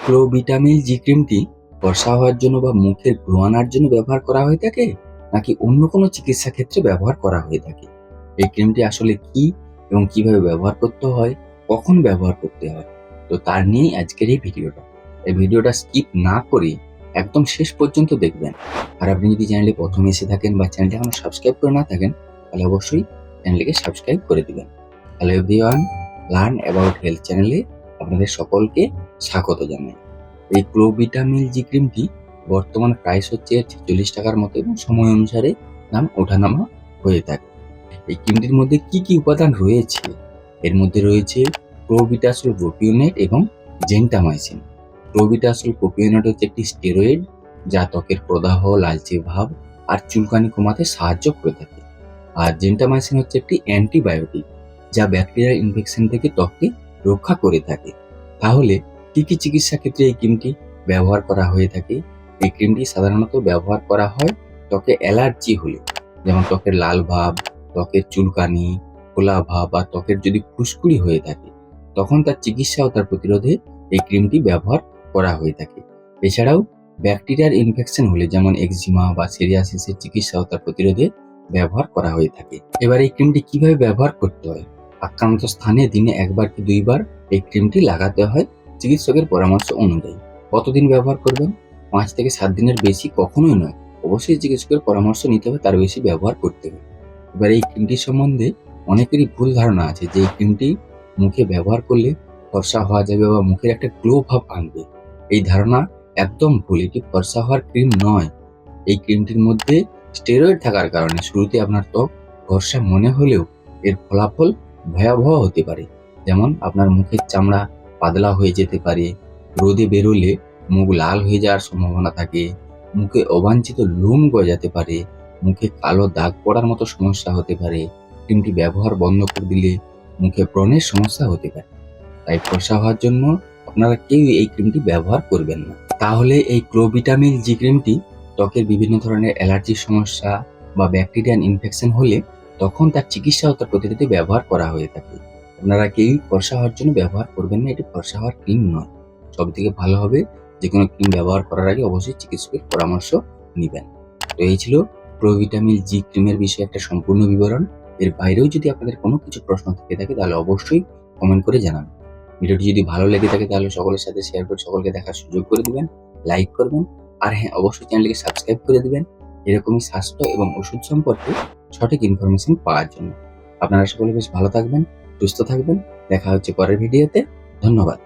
ক্লোভিটামিল জি ক্রিমটি ফর্সা হওয়ার জন্য বা মুখের গ্লো আনার জন্য ব্যবহার করা হয়ে থাকে, নাকি অন্য কোনো চিকিৎসা ক্ষেত্রে ব্যবহার করা হয়ে থাকে? এই ক্রিমটি আসলে কি এবং কিভাবে ব্যবহার করতে হয়, কখন ব্যবহার করতে হয়, তো তার নিয়েই আজকের এই ভিডিওটা। এই ভিডিওটা স্কিপ না করে একদম শেষ পর্যন্ত দেখবেন। আর আপনি যদি চ্যানেলে প্রথমে এসে থাকেন বা চ্যানেলটি এখনো সাবস্ক্রাইব করে না থাকেন, তাহলে অবশ্যই চ্যানেলটিকে সাবস্ক্রাইব করে দিবেন। Hello everyone, learn about health চ্যানেলে আপনাদের সকলকে স্বাগত জানাই। এই ক্লোভিটামিল জি ক্রিমটি বর্তমান প্রাইস হচ্ছে 46 টাকার মতো এবং সময় অনুসারে দাম ওঠানামা হয়ে থাকে। এই ক্রিমটির মধ্যে কি কি উপাদান রয়েছে? এর মধ্যে রয়েছে ক্লোভিটাসল প্রোপিওনেট এবং জেন্টামাইসিন। ক্লোভিটাসল প্রোপিওনেট হচ্ছে একটি স্টেরয়েড যা ত্বকের প্রদাহ, লালচে ভাব আর চুলকানি কমাতে সাহায্য করে থাকে। আর জেন্টামাইসিন হচ্ছে একটি অ্যান্টিবায়োটিক যা ব্যাকটেরিয়াল ইনফেকশন থেকে ত্বককে রক্ষা করে থাকে। তাহলে কি কি চিকিৎসা ক্ষেত্রে এই ক্রিমটি ব্যবহার করা হয়ে থাকে? এই ক্রিমটি সাধারণত ব্যবহার করা হয় ত্বকে অ্যালার্জি হলে, যেমন ত্বকের লাল ভাব, ত্বকের চুলকানি, ফোলা ভাব বা ত্বকের যদি ফুসকুড়ি হয়ে থাকে, তখন তার চিকিৎসা ও তার প্রতিরোধে এই ক্রিমটি ব্যবহার করা হয়ে থাকে। এছাড়াও ব্যাকটেরিয়ার ইনফেকশন হলে, যেমন এক্সিমা বা সিরিয়াসিসের চিকিৎসা ও তার প্রতিরোধে ব্যবহার করা হয়ে থাকে। এবার এই ক্রিমটি কিভাবে ব্যবহার করতে হয়? আক্রান্ত স্থানে দিনে 1 বার কি 2 বার এই ক্রিমটি লাগাতে হয় চিকিৎসকের পরামর্শ অনুযায়ী। কতদিন ব্যবহার করবেন? 5 থেকে 7 দিনের বেশি কখনোই নয়। অবশ্যই চিকিৎসকের পরামর্শ নিতে হবে, তার বেশি ব্যবহার করতে হবে। এবার এই ক্রিমটির সম্বন্ধে অনেকেরই ভুল ধারণা আছে যে এই ক্রিমটি মুখে ব্যবহার করলে ফর্সা হওয়া যাবে বা মুখের একটা গ্লো ভাব আনবে। এই ধারণা একদম ভুল। এটি ফর্সা হওয়ার ক্রিম নয়। এই ক্রিমটির মধ্যে স্টেরয়েড থাকার কারণে শুরুতে আপনার ত্বক ফর্সা মনে হলেও এর ফলাফল ভয়াবহ হতে পারে। যেমন আপনার মুখের চামড়া পাতলা হয়ে যেতে পারে, রোদে বেরোলে মুখ লাল হয়ে যাওয়ার সম্ভাবনা থাকে, মুখে অবাঞ্ছিত লোম গজাতে পারে, মুখে কালো দাগ পড়ার মতো সমস্যা হতে পারে। ক্রিমটি ব্যবহার বন্ধ করে দিলে মুখে ব্রণের সমস্যা হতে পারে। তাই ফর্সা হওয়ার জন্য আপনারা কেউ এই ক্রিমটি ব্যবহার করবেন না। তাহলে এই ক্লোভিটামিল জি ক্রিমটি ত্বকের বিভিন্ন ধরনের অ্যালার্জির সমস্যা বা ব্যাকটেরিয়াল ইনফেকশন হলে তখন তার চিকিৎসা ও তার প্রতিরোধে ব্যবহার করা হয়ে থাকে। আপনারা কেউই ফর্সা হওয়ার জন্য ব্যবহার করবেন না, এটি ফর্সা হওয়ার ক্রিম নয়। সব থেকে ভালো হবে যে কোনো ক্রিম ব্যবহার করার আগে অবশ্যই চিকিৎসকের পরামর্শ নিবেন। তো এই ছিল ক্লোভিটামিল জি ক্রিমের বিষয়ে একটা সম্পূর্ণ বিবরণ। এর বাইরেও যদি আপনাদের কোনো কিছু প্রশ্ন থেকে থাকে তাহলে অবশ্যই কমেন্ট করে জানাবেন। ভিডিওটি যদি ভালো লেগে থাকে তাহলে সকলের সাথে শেয়ার করে সকলকে দেখার সুযোগ করে দিবেন, লাইক করবেন, আর হ্যাঁ, অবশ্যই চ্যানেলটিকে সাবস্ক্রাইব করে দিবেন এরকমই স্বাস্থ্য এবং ওষুধ সম্পর্কে সঠিক ইনফরমেশন পাওয়ার জন্য। আপনারা সকলে বেশ ভালো থাকবেন, সুস্থ থাকবেন। দেখা হচ্ছে পরের ভিডিওতে। ধন্যবাদ।